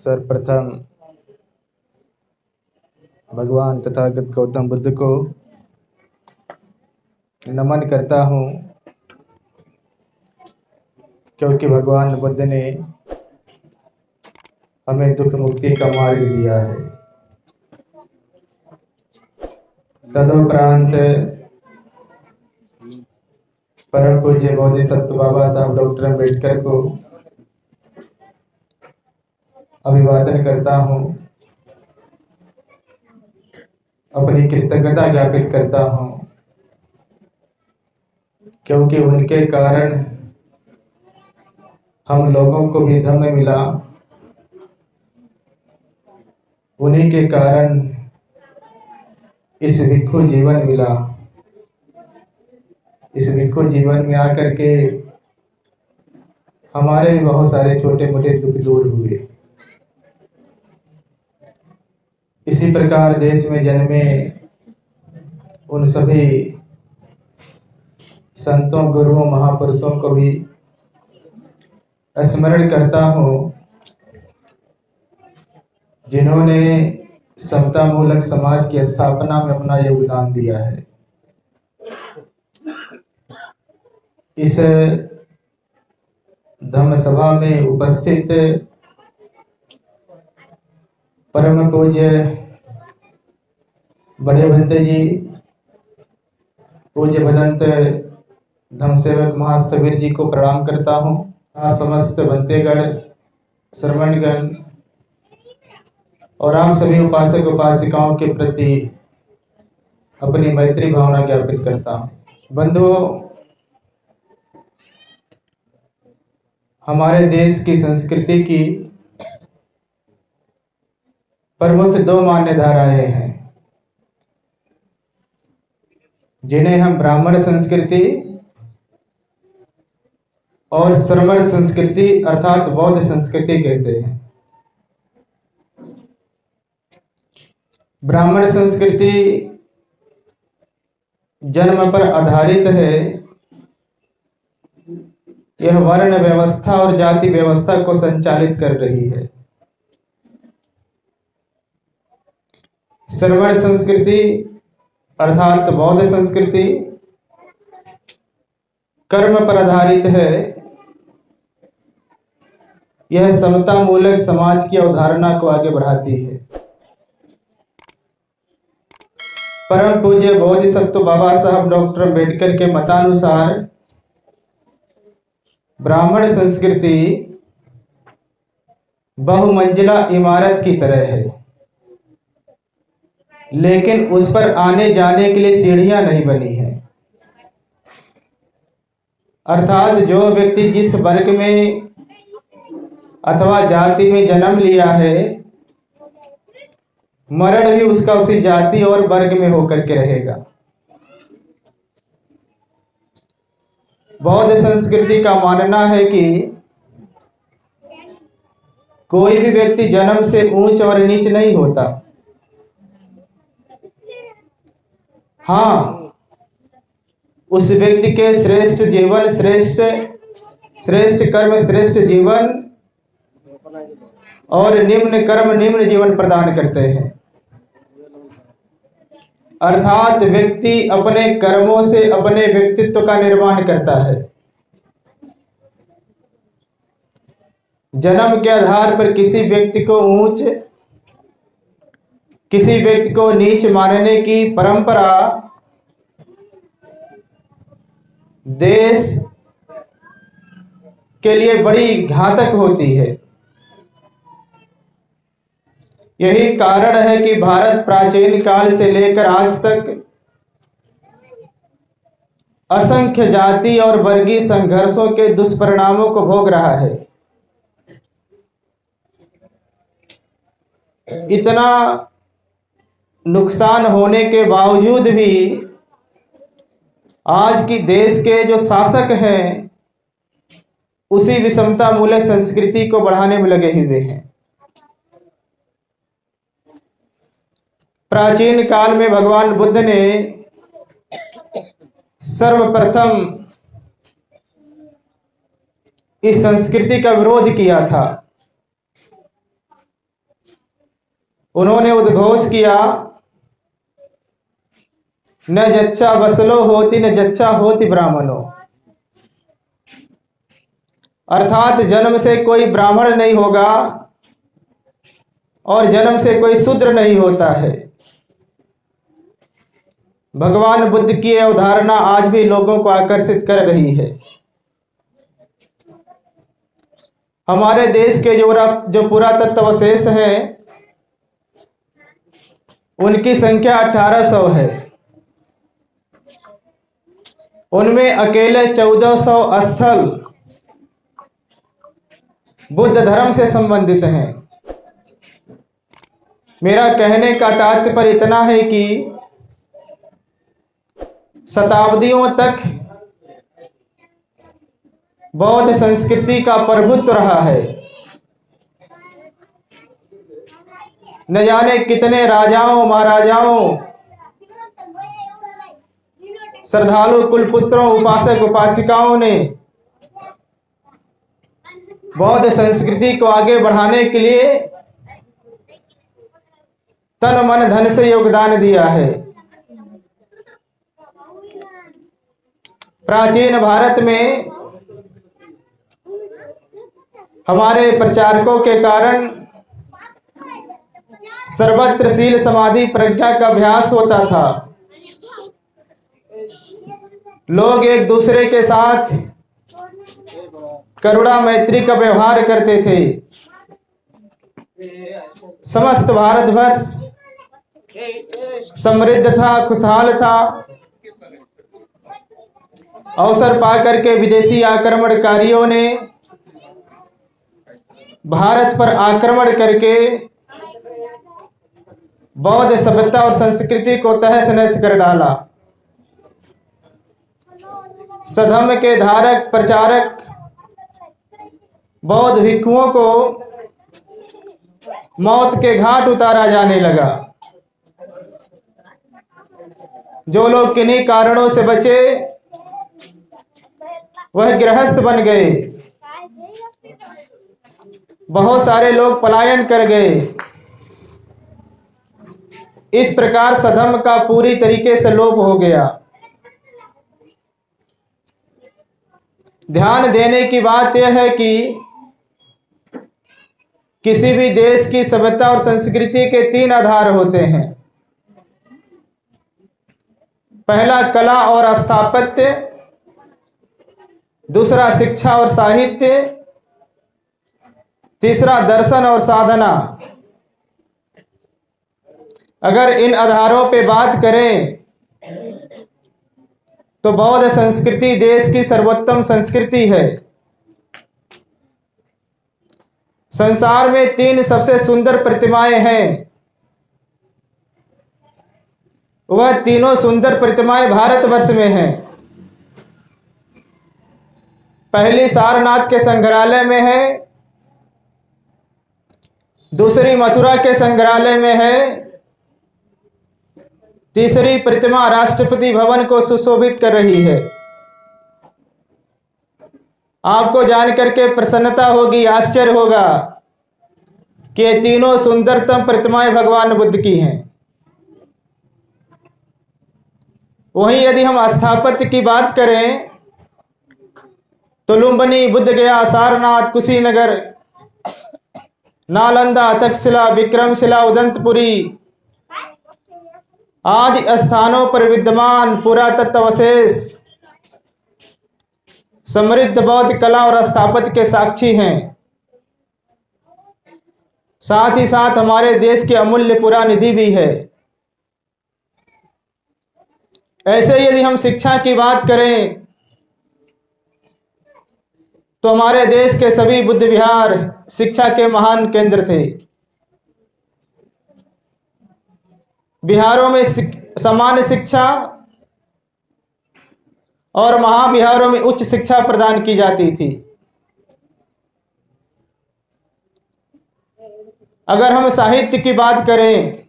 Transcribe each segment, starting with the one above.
सर्वप्रथम भगवान तथागत गौतम बुद्ध को नमन करता हूँ, क्योंकि भगवान बुद्ध ने हमें दुख मुक्ति का मार्ग दिया है। तदुपरांत परम पूज्य बोधिसत्व बाबा साहब डॉक्टर अम्बेडकर को अभिवादन करता हूँ, अपनी कृतज्ञता ज्ञापित करता हूँ, क्योंकि उनके कारण हम लोगों को भी धम्म मिला। उन्हीं के कारण इस भिक्षु जीवन मिला। इस भिक्षु जीवन में आकर के हमारे बहुत सारे छोटे मोटे दुख दूर हुए। इसी प्रकार देश में जन्मे उन सभी संतों, गुरुओं, महापुरुषों को भी स्मरण करता हूँ, जिन्होंने समता मूलक समाज की स्थापना में अपना योगदान दिया है। इस धम्म सभा में उपस्थित परम पूज्य बड़े भंते जी, पूज्य भदंत धम्म सेवक महास्थवीर जी को प्रणाम करता हूँ। समस्त भंतेगण, श्रमणगण और आप सभी उपासक उपासिकाओं के प्रति अपनी मैत्री भावना ज्ञापित करता हूँ। बंधुओं, हमारे देश की संस्कृति की प्रमुख दो मान्य धाराएं हैं, जिन्हें हम ब्राह्मण संस्कृति और श्रमण संस्कृति अर्थात बौद्ध संस्कृति कहते हैं। ब्राह्मण संस्कृति जन्म पर आधारित है। यह वर्ण व्यवस्था और जाति व्यवस्था को संचालित कर रही है। श्रमण संस्कृति अर्थात बौद्ध संस्कृति कर्म पर आधारित है। यह समता मूलक समाज की अवधारणा को आगे बढ़ाती है। परम पूज्य बोधिसत्व बाबा साहब डॉक्टर अम्बेडकर के मतानुसार ब्राह्मण संस्कृति बहुमंजिला इमारत की तरह है, लेकिन उस पर आने जाने के लिए सीढ़ियां नहीं बनी हैं। अर्थात जो व्यक्ति जिस वर्ग में अथवा जाति में जन्म लिया है, मरण भी उसका उसी जाति और वर्ग में होकर के रहेगा। बौद्ध संस्कृति का मानना है कि कोई भी व्यक्ति जन्म से ऊंच और नीच नहीं होता। हाँ, उस व्यक्ति के श्रेष्ठ जीवन, श्रेष्ठ कर्म श्रेष्ठ जीवन और निम्न कर्म निम्न जीवन प्रदान करते हैं। अर्थात व्यक्ति अपने कर्मों से अपने व्यक्तित्व का निर्माण करता है। जन्म के आधार पर किसी व्यक्ति को ऊंच, किसी व्यक्ति को नीच मानने की परंपरा देश के लिए बड़ी घातक होती है। यही कारण है कि भारत प्राचीन काल से लेकर आज तक असंख्य जाति और वर्गीय संघर्षों के दुष्परिणामों को भोग रहा है। इतना नुकसान होने के बावजूद भी आज की देश के जो शासक हैं, उसी विषमता मूलक संस्कृति को बढ़ाने में लगे हुए हैं। प्राचीन काल में भगवान बुद्ध ने सर्वप्रथम इस संस्कृति का विरोध किया था। उन्होंने उद्घोष किया, न जच्चा बसलो होती न जच्चा होती ब्राह्मणों। अर्थात जन्म से कोई ब्राह्मण नहीं होगा और जन्म से कोई शूद्र नहीं होता है। भगवान बुद्ध की यह अवधारणा आज भी लोगों को आकर्षित कर रही है। हमारे देश के जो पुरातत्व अवशेष हैं उनकी संख्या 1800 है। उनमें अकेले 1400 स्थल बुद्ध धर्म से संबंधित हैं। मेरा कहने का तात्पर्य इतना है कि शताब्दियों तक बौद्ध संस्कृति का प्रभुत्व रहा है। न जाने कितने राजाओं महाराजाओं, श्रद्धालु कुलपुत्रों, उपासक उपासिकाओं ने बौद्ध संस्कृति को आगे बढ़ाने के लिए तन मन धन से योगदान दिया है। प्राचीन भारत में हमारे प्रचारकों के कारण सर्वत्र शील समाधि प्रज्ञा का अभ्यास होता था। लोग एक दूसरे के साथ करुणा मैत्री का व्यवहार करते थे। समस्त भारतवर्ष समृद्ध था, खुशहाल था। अवसर पाकर के विदेशी आक्रमणकारियों ने भारत पर आक्रमण करके बौद्ध सभ्यता और संस्कृति को तहस नहस कर डाला। सधर्म के धारक प्रचारक बौद्ध भिक्षुओं को मौत के घाट उतारा जाने लगा। जो लोग किन्हीं कारणों से बचे वह गृहस्थ बन गए। बहुत सारे लोग पलायन कर गए। इस प्रकार सधर्म का पूरी तरीके से लोप हो गया। ध्यान देने की बात यह है कि किसी भी देश की सभ्यता और संस्कृति के 3 आधार होते हैं। पहला कला और स्थापत्य, दूसरा शिक्षा और साहित्य, तीसरा दर्शन और साधना। अगर इन आधारों पे बात करें तो बौद्ध संस्कृति देश की सर्वोत्तम संस्कृति है। संसार में 3 सबसे सुंदर प्रतिमाएं हैं। वह तीनों सुंदर प्रतिमाएं भारतवर्ष में हैं। पहली सारनाथ के संग्रहालय में है, दूसरी मथुरा के संग्रहालय में है, तीसरी प्रतिमा राष्ट्रपति भवन को सुशोभित कर रही है। आपको जानकर के प्रसन्नता होगी, आश्चर्य होगा कि ये तीनों सुंदरतम प्रतिमाएं भगवान बुद्ध की हैं। वहीं यदि हम स्थापत्य की बात करें तो लुम्बिनी, बुद्ध गया, सारनाथ, कुशीनगर, नालंदा, तक्षशिला, विक्रमशिला, उदंतपुरी आदि स्थानों पर विद्यमान पुरातत्व अवशेष समृद्ध बौद्ध कला और स्थापत्य के साक्षी हैं। साथ ही साथ हमारे देश की अमूल्य पुरानिधि भी है। ऐसे यदि हम शिक्षा की बात करें तो हमारे देश के सभी बुद्ध विहार शिक्षा के महान केंद्र थे। बिहारों में सामान्य शिक्षा और महाविहारों में उच्च शिक्षा प्रदान की जाती थी। अगर हम साहित्य की बात करें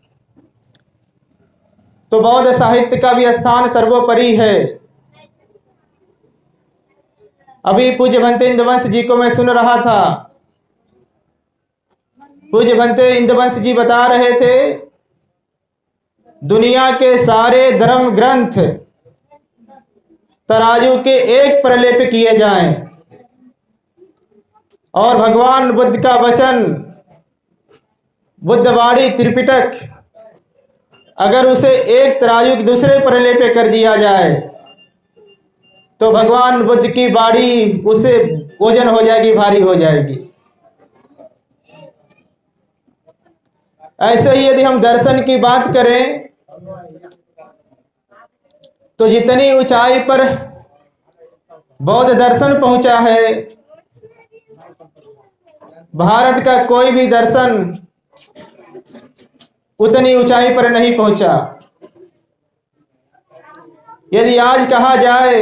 तो बौद्ध साहित्य का भी स्थान सर्वोपरि है। अभी पूज्य भंते इंद्रवंश जी को मैं सुन रहा था पूज्य भंते इंद्रवंश जी बता रहे थे, दुनिया के सारे धर्म ग्रंथ तराजू के एक पर लेप किए जाएं और भगवान बुद्ध का वचन, बुद्धवाणी त्रिपिटक, अगर उसे एक तराजू के दूसरे पर लेपे कर दिया जाए तो भगवान बुद्ध की वाणी उसे वजन हो जाएगी, भारी हो जाएगी। ऐसे ही यदि हम दर्शन की बात करें तो जितनी ऊंचाई पर बौद्ध दर्शन पहुंचा है, भारत का कोई भी दर्शन उतनी ऊंचाई पर नहीं पहुंचा। यदि आज कहा जाए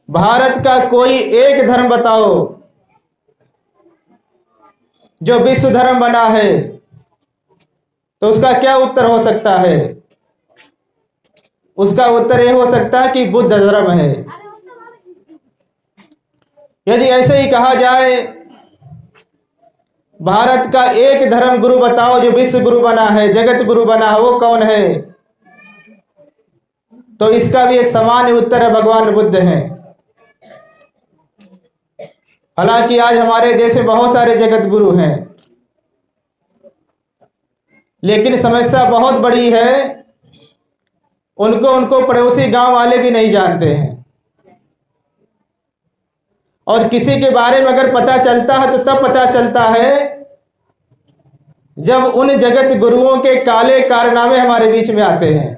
भारत का कोई एक धर्म बताओ जो विश्व धर्म बना है, तो उसका क्या उत्तर हो सकता है? उसका उत्तर यह हो सकता है कि बुद्ध धर्म है। यदि ऐसे ही कहा जाए भारत का एक धर्म गुरु बताओ जो विश्व गुरु बना है, जगत गुरु बना है, वो कौन है? तो इसका भी एक सामान्य उत्तर है, भगवान बुद्ध हैं। हालांकि आज हमारे देश में बहुत सारे जगत गुरु हैं, लेकिन समस्या बहुत बड़ी है, उनको पड़ोसी गांव वाले भी नहीं जानते हैं। और किसी के बारे में अगर पता चलता है तो तब पता चलता है जब उन जगत गुरुओं के काले कारनामे हमारे बीच में आते हैं।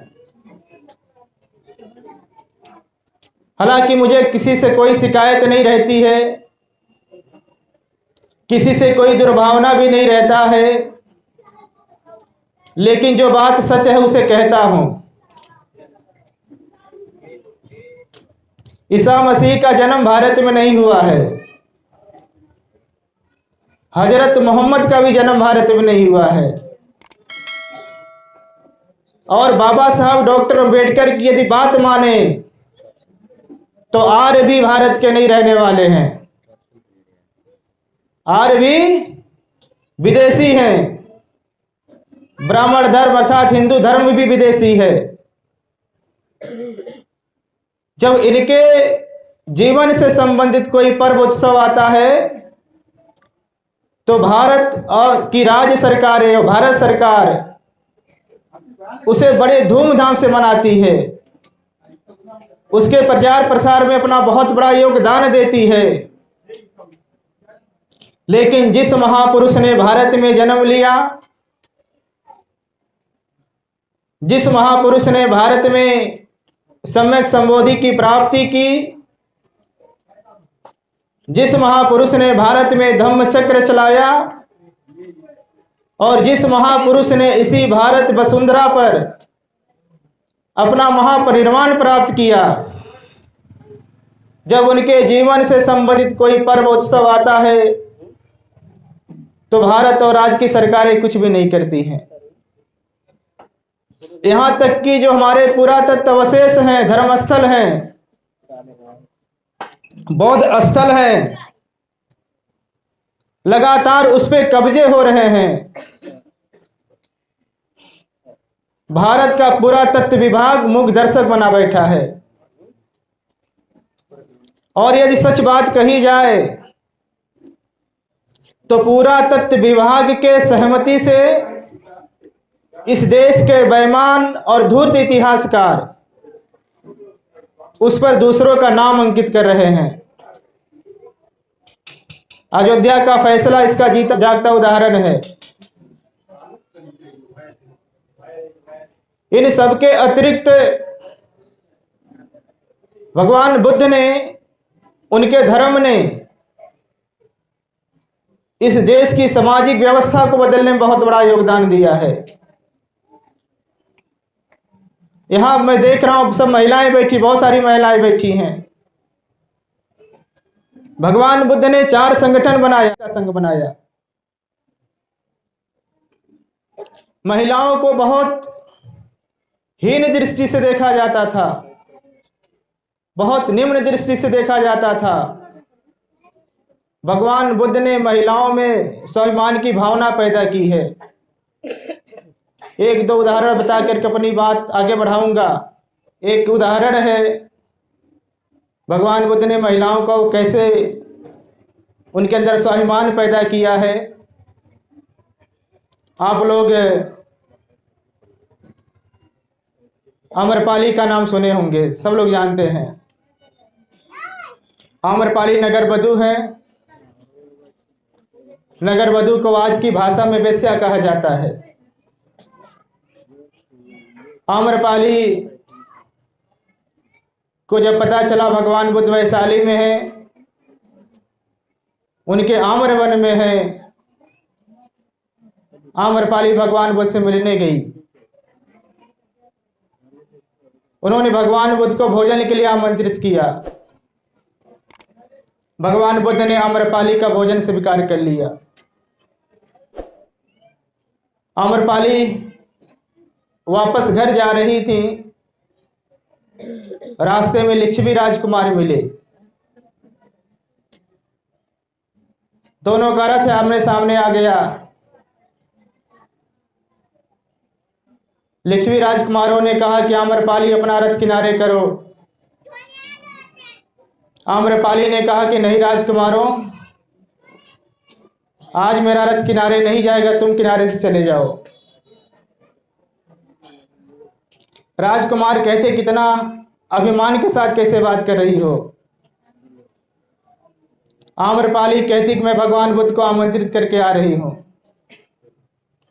हालांकि मुझे किसी से कोई शिकायत नहीं रहती है, किसी से कोई दुर्भावना भी नहीं रहता है, लेकिन जो बात सच है उसे कहता हूं। ईसा मसीह का जन्म भारत में नहीं हुआ है, हजरत मोहम्मद का भी जन्म भारत में नहीं हुआ है, और बाबा साहब डॉक्टर अंबेडकर की यदि बात माने तो आर्य भी भारत के नहीं रहने वाले हैं, आर्य भी विदेशी हैं। ब्राह्मण धर्म अर्थात हिंदू धर्म भी विदेशी है। जब इनके जीवन से संबंधित कोई पर्व उत्सव आता है तो भारत और की राज्य सरकारें और भारत सरकार उसे बड़े धूमधाम से मनाती है, उसके प्रचार प्रसार में अपना बहुत बड़ा योगदान देती है। लेकिन जिस महापुरुष ने भारत में जन्म लिया, जिस महापुरुष ने भारत में सम्यक संबोधि की प्राप्ति की, जिस महापुरुष ने भारत में धम्म चक्र चलाया और जिस महापुरुष ने इसी भारत वसुंधरा पर अपना महापरिनिर्वाण प्राप्त किया, जब उनके जीवन से संबंधित कोई पर्व उत्सव आता है तो भारत और राज्य की सरकारें कुछ भी नहीं करती हैं। यहां तक कि जो हमारे पुरातत्व अवशेष हैं, धर्मस्थल हैं, बौद्ध स्थल हैं, लगातार उस पे कब्जे हो रहे हैं। भारत का पुरातत्व विभाग मूक दर्शक बना बैठा है। और यदि सच बात कही जाए तो पुरातत्व विभाग के सहमति से इस देश के बेईमान और धूर्त इतिहासकार उस पर दूसरों का नाम अंकित कर रहे हैं। अयोध्या का फैसला इसका जीता जागता उदाहरण है। इन सबके अतिरिक्त भगवान बुद्ध ने, उनके धर्म ने इस देश की सामाजिक व्यवस्था को बदलने में बहुत बड़ा योगदान दिया है। यहां मैं देख रहा हूं सब महिलाएं बैठी, बहुत सारी महिलाएं बैठी हैं। भगवान बुद्ध ने 4 संगठन बनाया, संघ बनाया। महिलाओं को बहुत हीन दृष्टि से देखा जाता था, बहुत निम्न दृष्टि से देखा जाता था। भगवान बुद्ध ने महिलाओं में स्वाभिमान की भावना पैदा की है। एक दो उदाहरण बता करके अपनी बात आगे बढ़ाऊंगा। एक उदाहरण है भगवान बुद्ध ने महिलाओं को कैसे उनके अंदर स्वाभिमान पैदा किया है। आप लोग आम्रपाली का नाम सुने होंगे, सब लोग जानते हैं। आम्रपाली नगर वधू है। नगर वधू को आज की भाषा में वेश्या कहा जाता है। आम्रपाली को जब पता चला भगवान बुद्ध वैशाली में है, उनके आम्रवन में है, आम्रपाली भगवान बुद्ध से मिलने गई। उन्होंने भगवान बुद्ध को भोजन के लिए आमंत्रित किया। भगवान बुद्ध ने आम्रपाली का भोजन स्वीकार कर लिया। आम्रपाली वापस घर जा रही थी। रास्ते में लिच्छवी राजकुमार मिले। दोनों का रथ आमने सामने आ गया। लिच्छवी राजकुमारों ने कहा कि आम्रपाली अपना रथ किनारे करो। आम्रपाली ने कहा कि नहीं राजकुमारों, आज मेरा रथ किनारे नहीं जाएगा, तुम किनारे से चले जाओ। राजकुमार कहते कितना अभिमान के साथ कैसे बात कर रही हो। आम्रपाली कहती कि मैं भगवान बुद्ध को आमंत्रित करके आ रही हूं,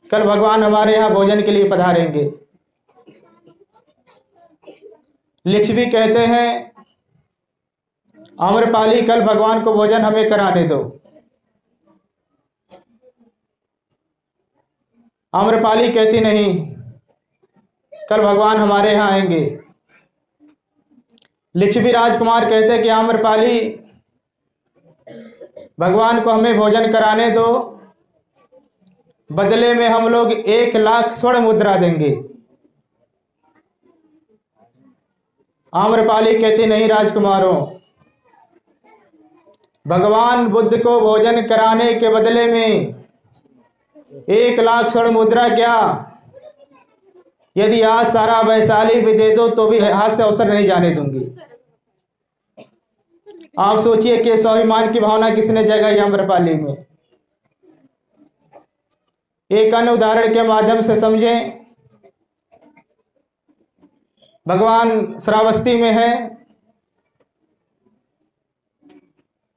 कल भगवान हमारे यहाँ भोजन के लिए पधारेंगे। लिच्छवी कहते हैं आम्रपाली कल भगवान को भोजन हमें कराने दो। आम्रपाली कहती नहीं, कल भगवान हमारे यहाँ आएंगे। लिच्छवी राजकुमार कहते कि आम्रपाली भगवान को हमें भोजन कराने दो, बदले में हम लोग 1,00,000 स्वर्ण मुद्रा देंगे। आम्रपाली कहती नहीं राजकुमारों, भगवान बुद्ध को भोजन कराने के बदले में 1,00,000 स्वर्ण मुद्रा क्या, यदि आज सारा वैशाली भी दे दो तो भी हाथ से अवसर नहीं जाने दूंगी। आप सोचिए कि स्वाभिमान की भावना किसने जगाई आम्रपाली में। एक अन्य उदाहरण के माध्यम से समझें। भगवान श्रावस्ती में है।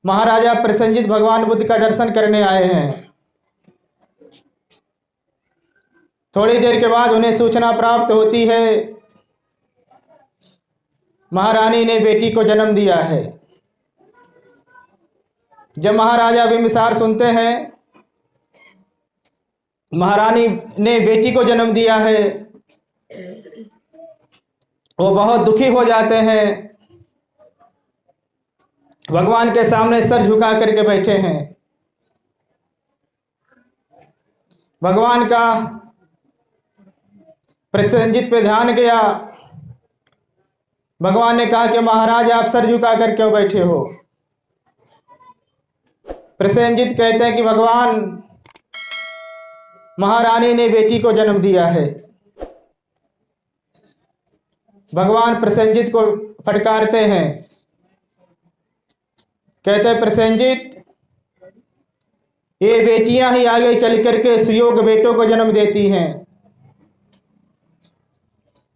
महाराजा प्रसेनजीत भगवान बुद्ध का दर्शन करने आए हैं। थोड़ी देर के बाद उन्हें सूचना प्राप्त होती है महारानी ने बेटी को जन्म दिया है। जब महाराजा बिंबिसार सुनते हैं महारानी ने बेटी को जन्म दिया है, वो बहुत दुखी हो जाते हैं। भगवान के सामने सर झुका करके बैठे हैं। भगवान का प्रसेनजीत पे ध्यान गया। भगवान ने कहा कि महाराज आप सर झुका कर क्यों बैठे हो। प्रसेनजीत कहते हैं कि भगवान, महारानी ने बेटी को जन्म दिया है। भगवान प्रसेनजीत को फटकारते हैं। कहते हैं प्रसेनजीत, ये बेटियां ही आगे चल करके सुयोग बेटों को जन्म देती हैं।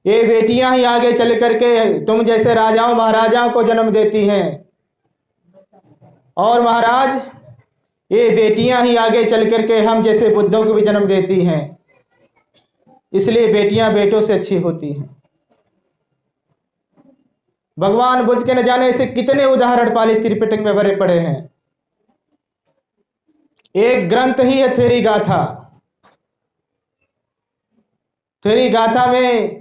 ये बेटियां ही आगे चल करके तुम जैसे राजाओं महाराजाओं को जन्म देती हैं। और महाराज, ये बेटियां ही आगे चल करके हम जैसे बुद्धों को भी जन्म देती हैं। इसलिए बेटियां बेटों से अच्छी होती हैं। भगवान बुद्ध के न जाने ऐसे कितने उदाहरण पाली त्रिपिटक में भरे पड़े हैं। एक ग्रंथ ही है थेरी गाथा। थेरी गाथा में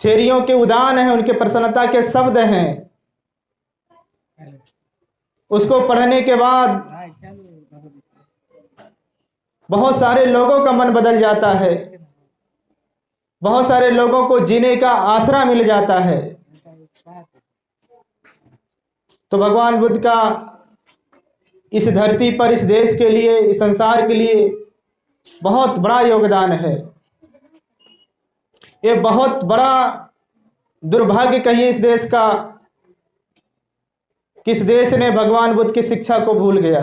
थेरियों के उदान हैं, उनके प्रसन्नता के शब्द हैं। उसको पढ़ने के बाद बहुत सारे लोगों का मन बदल जाता है। बहुत सारे लोगों को जीने का आसरा मिल जाता है। तो भगवान बुद्ध का इस धरती पर, इस देश के लिए, इस संसार के लिए बहुत बड़ा योगदान है। ये बहुत बड़ा दुर्भाग्य कहिए इस देश का कि इस देश ने भगवान बुद्ध की शिक्षा को भूल गया।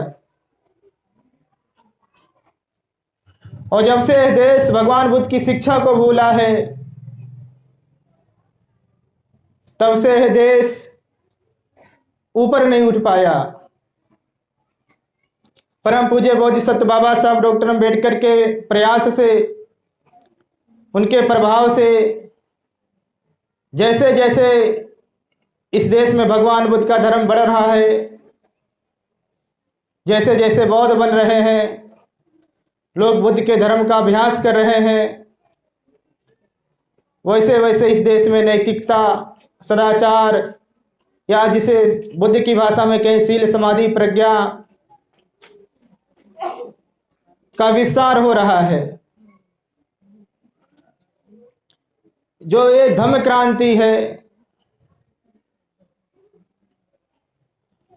और जब से यह देश भगवान बुद्ध की शिक्षा को भूला है, तब से यह देश ऊपर नहीं उठ पाया। परम पूज्य बोधिसत्व बाबा साहब डॉक्टर अम्बेडकर के प्रयास से, उनके प्रभाव से, जैसे जैसे इस देश में भगवान बुद्ध का धर्म बढ़ रहा है, जैसे जैसे बौद्ध बन रहे हैं, लोग बुद्ध के धर्म का अभ्यास कर रहे हैं, वैसे वैसे इस देश में नैतिकता, सदाचार, या जिसे बुद्ध की भाषा में कहें शील, समाधि, प्रज्ञा का विस्तार हो रहा है। जो ये धम्म क्रांति है,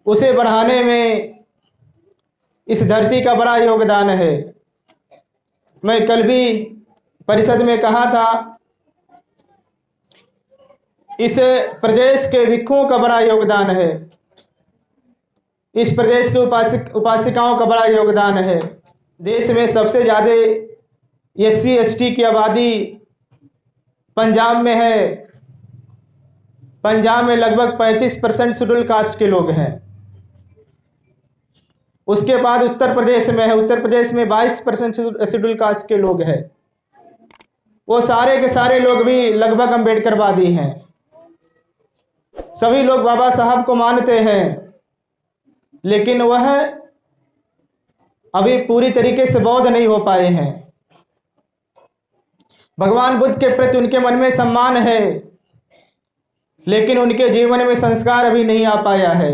उसे बढ़ाने में इस धरती का बड़ा योगदान है। मैं कल भी परिषद में कहा था, इस प्रदेश के भिक्षुओं का बड़ा योगदान है, इस प्रदेश के उपासिकाओं का बड़ा योगदान है। देश में सबसे ज़्यादा SC ST की आबादी पंजाब में है। पंजाब में लगभग 35% शेड्यूल कास्ट के लोग हैं। उसके बाद उत्तर प्रदेश में है, उत्तर प्रदेश में 22% शेड्यूल कास्ट के लोग हैं। वो सारे के सारे लोग भी लगभग अम्बेडकरवादी हैं। सभी लोग बाबा साहब को मानते हैं, लेकिन वह अभी पूरी तरीके से बौद्ध नहीं हो पाए हैं। भगवान बुद्ध के प्रति उनके मन में सम्मान है, लेकिन उनके जीवन में संस्कार अभी नहीं आ पाया है।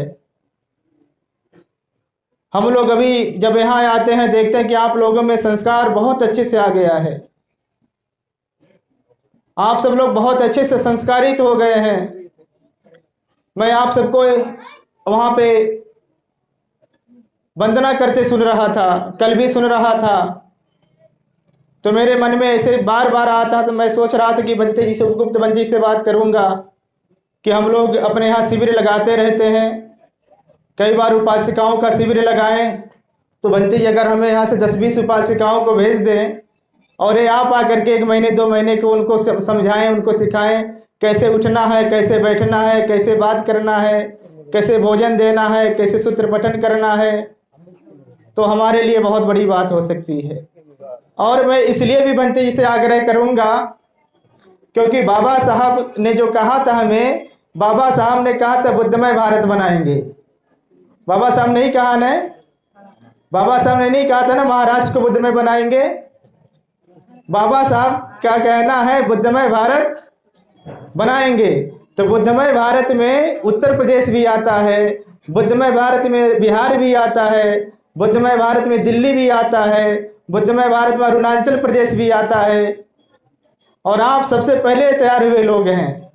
हम लोग अभी जब यहाँ आते हैं, देखते हैं कि आप लोगों में संस्कार बहुत अच्छे से आ गया है। आप सब लोग बहुत अच्छे से संस्कारित हो गए हैं। मैं आप सबको वहाँ पे वंदना करते सुन रहा था, कल भी सुन रहा था, तो मेरे मन में ऐसे बार बार आता, तो मैं सोच रहा था कि बंते जी से, गुप्त बंते जी से बात करूँगा कि हम लोग अपने यहाँ शिविर लगाते रहते हैं, कई बार उपासिकाओं का शिविर लगाएं, तो बंते जी अगर हमें यहाँ से 10-20 उपासिकाओं को भेज दें और ये आप आकर के 1 महीने 2 महीने को उनको समझाएं, उनको सिखाएं कैसे उठना है, कैसे बैठना है, कैसे बात करना है, कैसे भोजन देना है, कैसे सूत्र पठन करना है, तो हमारे लिए बहुत बड़ी बात हो सकती है। और मैं इसलिए भी बंते जी से आग्रह करूँगा क्योंकि बाबा साहब ने जो कहा था हमें, बाबा साहब ने कहा था बुद्धमय भारत बनाएंगे। बाबा साहब नहीं कहा ना, बाबा साहब ने नहीं कहा था ना महाराष्ट्र को बुद्धमय बनाएंगे। बाबा साहब का कहना है बुद्धमय भारत बनाएंगे। तो बुद्धमय भारत में उत्तर प्रदेश भी आता है, बुद्धमय भारत में बिहार भी आता है, बुद्धमय भारत में दिल्ली भी आता है, बुद्धमय भारत में अरुणाचल प्रदेश भी आता है। और आप सबसे पहले तैयार हुए लोग हैं।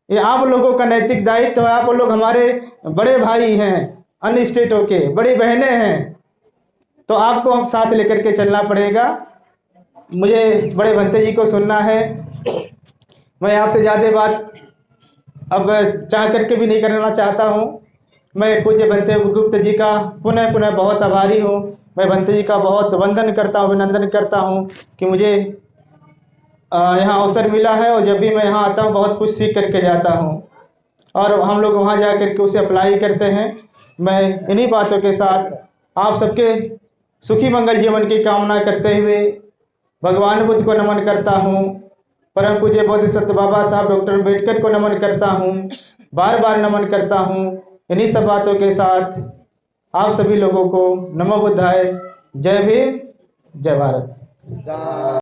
ये आप लोगों का नैतिक दायित्व है। आप लोग हमारे बड़े भाई हैं, अन्य स्टेटों के बड़ी बहनें हैं, तो आपको हम साथ लेकर के चलना पड़ेगा। मुझे बड़े भंते जी को सुनना है। मैं आपसे ज़्यादा बात अब चाह करके भी नहीं करना चाहता हूँ। मैं पूज्य भंते गुप्त जी का पुनः पुनः बहुत आभारी हूँ। मैं भंते जी का बहुत वंदन करता हूँ, अभिनंदन करता हूँ कि मुझे यहाँ अवसर मिला है, और जब भी मैं यहाँ आता हूँ बहुत कुछ सीख करके जाता हूँ, और हम लोग वहाँ जा करके उसे अप्लाई करते हैं। मैं इन्हीं बातों के साथ आप सबके सुखी मंगल जीवन की कामना करते हुए भगवान बुद्ध को नमन करता हूँ, परम पूज्य बोधिसत्व बाबा साहब डॉक्टर अम्बेडकर को नमन करता हूँ, बार बार नमन करता हूँ। इन्हीं सब बातों के साथ आप सभी लोगों को नमो बुद्धाय। जय भीम, जय भारत।